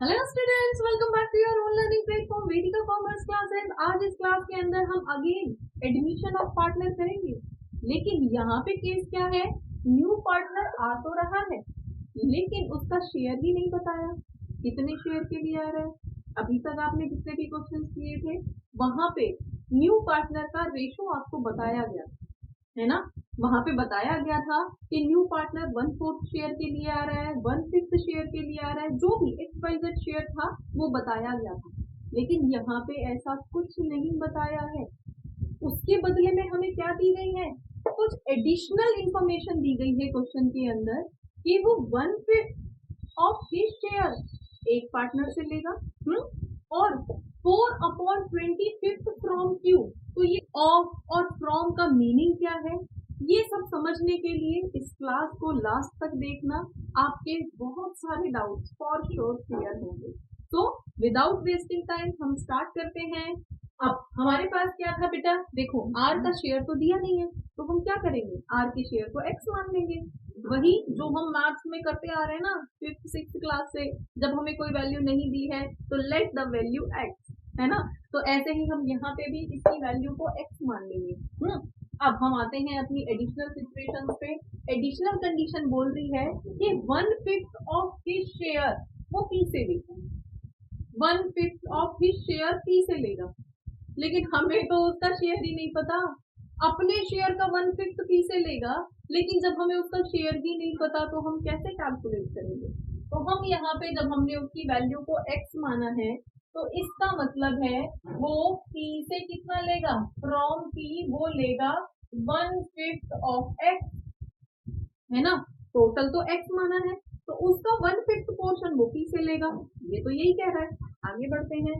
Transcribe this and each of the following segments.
Hello students, welcome back to your own learning platform Vedika commerce classes. आज इस class के अंदर हम अगेन एडमिशन ऑफ पार्टनर करेंगे, लेकिन यहाँ पे केस क्या है, न्यू पार्टनर आ तो रहा है लेकिन उसका शेयर ही नहीं बताया, कितने शेयर के लिए आ रहा है। अभी तक आपने जितने भी क्वेश्चन किए थे वहां पे न्यू पार्टनर का रेशो आपको बताया गया है ना। वहां पे बताया गया था कि न्यू पार्टनर 1/4 शेयर के लिए आ रहा है, 1/5 शेयर के लिए आ रहा है, जो भी XYZ शेयर था वो बताया गया था। लेकिन यहाँ पे ऐसा कुछ नहीं बताया है। उसके बदले में हमें क्या दी गई है, कुछ एडिशनल इंफॉर्मेशन दी गई है क्वेश्चन के अंदर कि वो 1/5 ऑफ हिज शेयर एक पार्टनर से लेगा, और 4/25 फ्रॉम क्यू। तो ये ऑफ और फ्रॉम का मीनिंग क्या है, ये सब समझने के लिए इस क्लास को लास्ट तक देखना। आपके बहुत सारे डाउट्स फॉर श्योर क्लियर होंगे। तो विदाउट वेस्टिंग टाइम हम स्टार्ट करते हैं। अब हमारे पास क्या था बेटा, देखो आर का शेयर तो दिया नहीं है, तो हम क्या करेंगे, आर के शेयर को एक्स मान लेंगे। वही जो हम मैथ्स में करते आ रहे हैं ना, 5th 6th क्लास से, जब हमें कोई वैल्यू नहीं दी है तो लेट द वैल्यू एक्स, है ना। तो ऐसे ही हम यहाँ पे भी इसकी वैल्यू को एक्स मान लेंगे। अब हम आते हैं अपनी एडिशनल सिचुएशन पे। एडिशनल कंडीशन बोल रही है कि 1/5 ऑफ हिज शेयर वो पी से लेगा, 1/5 ऑफ हिज शेयर पी से लेगा। लेकिन हमें तो उसका शेयर ही नहीं पता, अपने शेयर का 1/5 पी से लेगा, लेकिन जब हमें उसका शेयर ही नहीं पता तो हम कैसे कैलकुलेट करेंगे। तो हम यहाँ पे जब हमने उसकी वैल्यू को x माना है, तो इसका मतलब है वो p से कितना लेगा, फ्रॉम p वो लेगा 1/5 ऑफ x, है ना। टोटल तो x माना है, तो उसका 1/5 पोर्शन वो p से लेगा, ये तो यही कह रहा है। आगे बढ़ते हैं,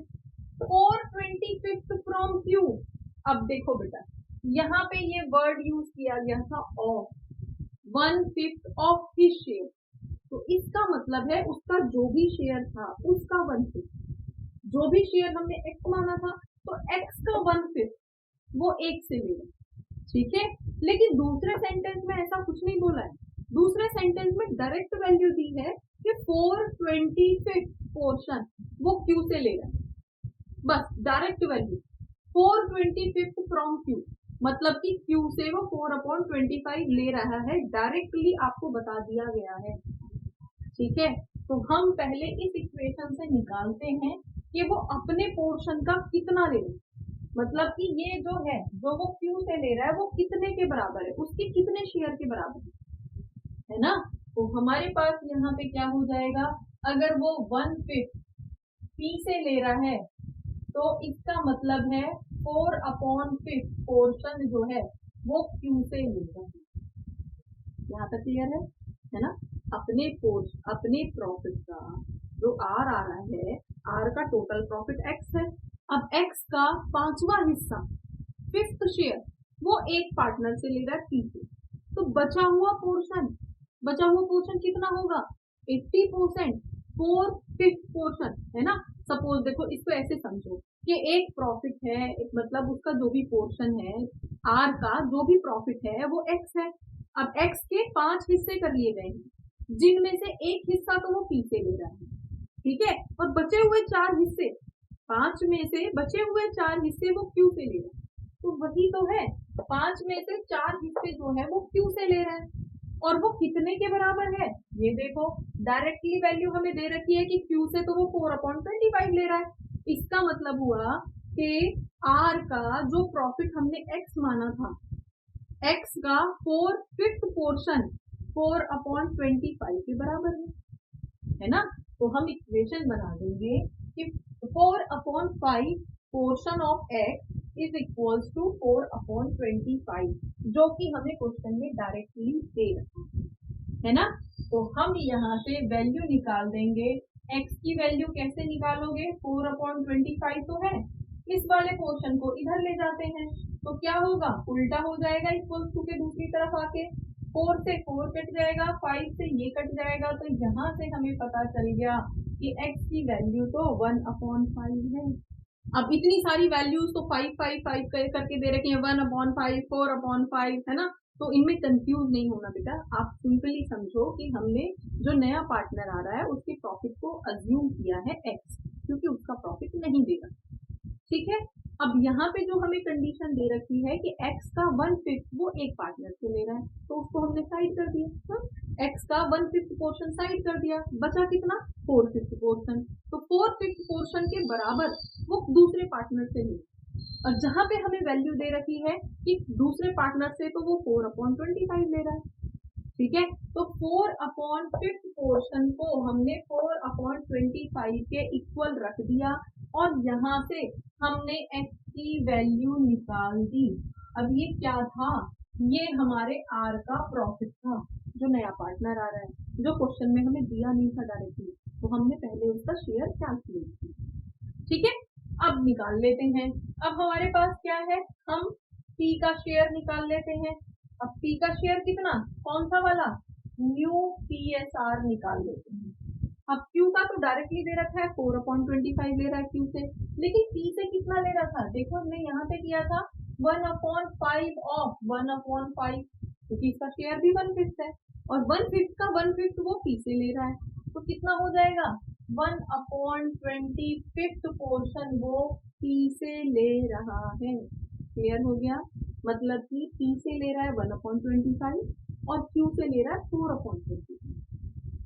4/25 फ्रॉम क्यू। अब देखो बेटा, यहाँ पे ये वर्ड यूज किया गया था ऑफ, 1/5 ऑफ हिज शेयर। तो इसका मतलब है उसका जो भी शेयर था उसका 1/5, जो भी शेयर हमने x माना था तो x का 1/5 वो एक से लेगा, ठीक है। लेकिन दूसरे सेंटेंस में ऐसा कुछ नहीं बोला है, दूसरे सेंटेंस में डायरेक्ट वैल्यू दी है कि 4/25 पोर्शन वो क्यू से लेगा, बस डायरेक्ट वैल्यू 4/25 फ्रॉम क्यू, मतलब कि क्यू से वो 4/25 ले रहा है, डायरेक्टली आपको बता दिया गया है, ठीक है। तो हम पहले इस इक्वेशन से निकालते हैं कि वो अपने पोर्शन का कितना ले रहा है, मतलब कि ये जो है जो वो क्यू से ले रहा है वो कितने के बराबर है, उसके कितने शेयर के बराबर है ना। तो हमारे पास यहाँ पे क्या हो जाएगा, अगर वो 1/5 पी से ले रहा है तो इसका मतलब है 4/5 पोर्शन जो है वो क्यू से लेगा। यहाँ तक क्लियर है ना। अपने प्रॉफिट का जो आर आ रहा है, आर का टोटल प्रॉफिट एक्स है। अब एक्स का 5वां हिस्सा, 5th शेयर वो एक पार्टनर से ले रहा है पी से, तो बचा हुआ पोर्शन कितना होगा, 80%, 4/5 पोर्शन, है ना। सपोज देखो इसको ऐसे समझो कि एक प्रॉफिट है, एक मतलब उसका जो भी पोर्शन है, आर का जो भी प्रॉफिट है वो एक्स है। अब एक्स के 5 हिस्से कर लिए गए हैं, जिनमें से एक हिस्सा तो वो पी से ले रहा है, ठीक है, और बचे हुए 4 हिस्से, 5 में से बचे हुए 4 हिस्से वो क्यू से ले रहा है। तो वही तो है, 5 में से 4 हिस्से जो है वो क्यू से ले रहा है, और वो कितने के बराबर है, ये देखो डायरेक्टली वैल्यू हमें दे रखी है कि क्यू से तो वो 4/25 ले रहा है। इसका मतलब हुआ कि आर का जो प्रॉफिट हमने एक्स माना था, एक्स का 4/5 पोर्शन 4/25 के बराबर है ना। तो हम इक्वेशन बना देंगे कि 4/5 portion of X is equals to 4/25, जो कि हमें क्वेश्चन में डायरेक्टली दे रखा है ना। तो हम यहाँ से वैल्यू निकाल देंगे। x की वैल्यू कैसे निकालोगे, 4/25 तो है, इस वाले पोर्शन को इधर ले जाते हैं तो क्या होगा, उल्टा हो जाएगा, इक्वल टू के दूसरी तरफ आके 4 से 4 कट जाएगा, 5 से ये कट जाएगा, तो यहाँ से हमें पता चल गया कि x की वैल्यू तो 1/5 है। अब इतनी सारी वैल्यूज तो 5 5 5 करके दे रखे हैं, 1/5, 4/5, है ना। तो इनमें कंफ्यूज नहीं होना बेटा, आप सिंपली समझो कि हमने जो नया पार्टनर आ रहा है उसके प्रॉफिट को अज्यूम किया है x, क्योंकि उसका प्रॉफिट नहीं देगा। ठीक है, अब यहाँ पे जो हमें कंडीशन दे रखी है कि x का 1/5 वो एक पार्टनर से ले रहा है, तो उसको हमने साइड कर दिया। x का 1/5 पोर्शन साइड कर दिया, बचा कितना 4/5 पोर्शन, तो 4/5 पोर्शन के बराबर वो दूसरे पार्टनर से ले, और जहां पे हमें वैल्यू दे रखी है कि दूसरे पार्टनर से तो वो 4/25 ले रहा है। ठीक है, तो 4/5 पोर्शन को हमने 4/25 के इक्वल रख दिया और यहाँ से हमने x की वैल्यू निकाल दी। अब ये क्या था, ये हमारे r का प्रॉफिट था जो नया पार्टनर आ रहा है, जो क्वेश्चन में हमें दिया नहीं था डायरेक्टली, तो हमने पहले उसका शेयर कैलकुलेट किया। ठीक है, अब निकाल लेते हैं। अब हमारे पास क्या है, हम P का शेयर निकाल लेते हैं। अब P का शेयर कितना, कौन सा वाला, न्यू PSR निकाल लेते हैं। अब Q का तो डायरेक्टली दे रखा है 4/25 ले रहा है Q से, लेकिन P से कितना ले रहा था, देखो हमने यहाँ पे किया था 1/5 ऑफ 1/5, क्योंकि इसका शेयर भी 1/5 है और 1/5 का 1/5 वो P से ले रहा है, तो कितना हो जाएगा 1/25 पोर्शन वो P से ले रहा है। क्लियर हो गया, मतलब कि P से ले रहा है 1/25 और Q से ले रहा है 4/25।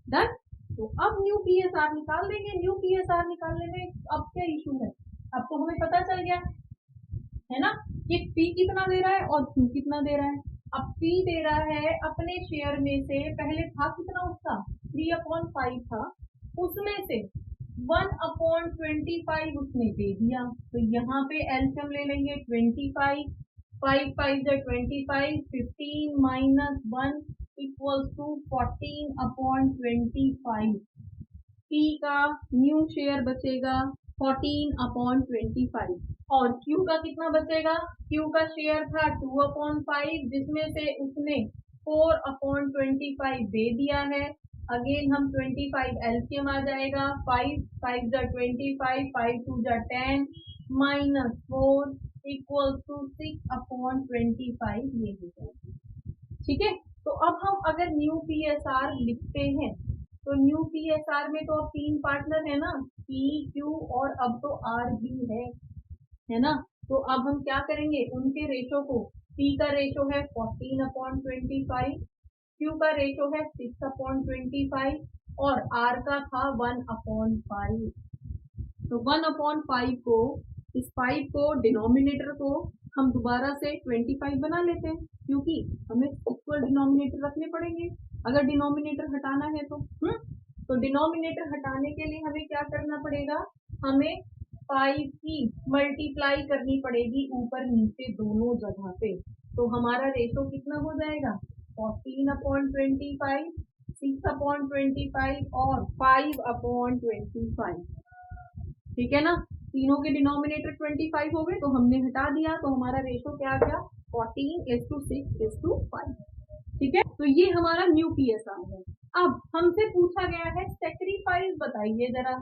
डन। तो अब न्यू PSR निकाल देंगे। न्यू PSR निकालने में अब क्या इशू है, अब तो हमें पता चल गया है ना कि P कितना दे रहा है और Q कितना दे रहा है। अब P दे रहा है अपने शेयर में से, पहले था कितना उसका 3/5 था, उसमें से 1/25 उसने दे दिया, तो यहाँ पे एलसीएम ले लेंगे 25, 5 5 25, 15 माइनस 1 इक्वल्स टू 14/25। P का न्यू शेयर बचेगा 14/25 और Q का कितना बचेगा, Q का शेयर था 2/5 जिसमें से उसने 4/25 दे दिया है। अगेन हम 25 एलसीएम आ जाएगा, 5 5 25, 5 2 10 माइनस 4 इक्वल टू 6/25 ये हो जाएगा। ठीक है, तो अब हम अगर न्यू PSR लिखते हैं तो न्यू PSR में तो अब 3 पार्टनर है ना, P Q और अब तो R भी है ना, तो अब हम क्या करेंगे, उनके रेशो को, P का रेशो है 14/25, Q का रेशो है 6/25 और R का था 1/5। तो 1/5 को, इस 5 को डिनोमिनेटर को हम दोबारा से 25 बना लेते हैं, क्योंकि हमें इक्वल डिनोमिनेटर रखने पड़ेंगे अगर डिनोमिनेटर हटाना है तो डिनोमिनेटर हटाने के लिए हमें क्या करना पड़ेगा, हमें 5 की मल्टीप्लाई करनी पड़ेगी ऊपर नीचे दोनों जगह पे, तो हमारा रेशो कितना हो जाएगा 14/25, 6/25 और 5/25। ठीक है ना, तीनों के डिनोमिनेटर 25 हो गए तो हमने हटा दिया, तो हमारा रेशो क्या आ गया 14:6:5। ठीक है, तो ये हमारा न्यू PSR है। अब हमसे पूछा गया है सेक्रीफाइस बताइए जरा,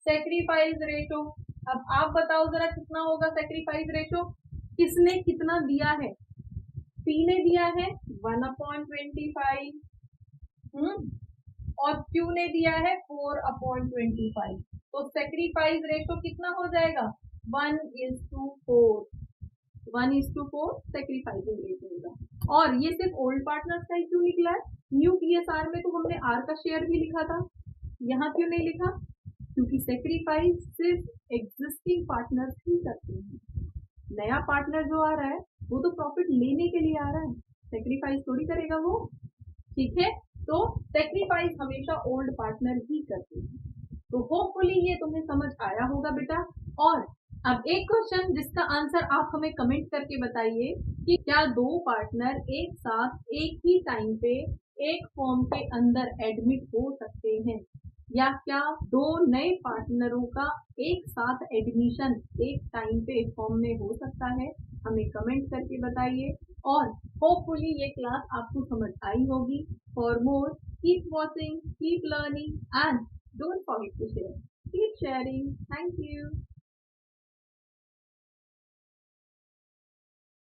सेक्रीफाइस रेशो। अब आप बताओ जरा कितना होगा सेक्रीफाइस रेशो, किसने कितना दिया है, P ने दिया है 1/25 और Q ने दिया है 4/25, तो सेक्रीफाइस रेशो कितना हो जाएगा 1:4, 1:4 सेक्रीफाइसिंग रेशो होगा। और ये सिर्फ ओल्ड पार्टनर्स का ही क्यों निकला है, न्यू PSR में तो हमने R का शेयर भी लिखा था, यहाँ क्यों नहीं लिखा, क्योंकि सेक्रीफाइस सिर्फ एग्जिस्टिंग पार्टनर्स ही करते हैं, नया पार्टनर जो आ रहा है वो तो प्रॉफिट लेने के लिए आ रहा है, सेक्रीफाइस थोड़ी करेगा वो। ठीक है, तो सेक्रीफाइस हमेशा ओल्ड पार्टनर ही करते हैं। तो होपफुली ये तुम्हें समझ आया होगा बेटा। और अब एक क्वेश्चन जिसका आंसर आप हमें कमेंट करके बताइए कि क्या 2 पार्टनर एक साथ एक ही टाइम पे एक फॉर्म के अंदर एडमिट हो सकते हैं, या क्या 2 नए पार्टनरों का एक साथ एडमिशन एक टाइम पे फॉर्म में हो सकता है, हमें कमेंट करके बताइए। और होपफुली ये क्लास आपको समझ आई होगी। For more keep watching, keep learning and don't forget to share, keep sharing. Thank you.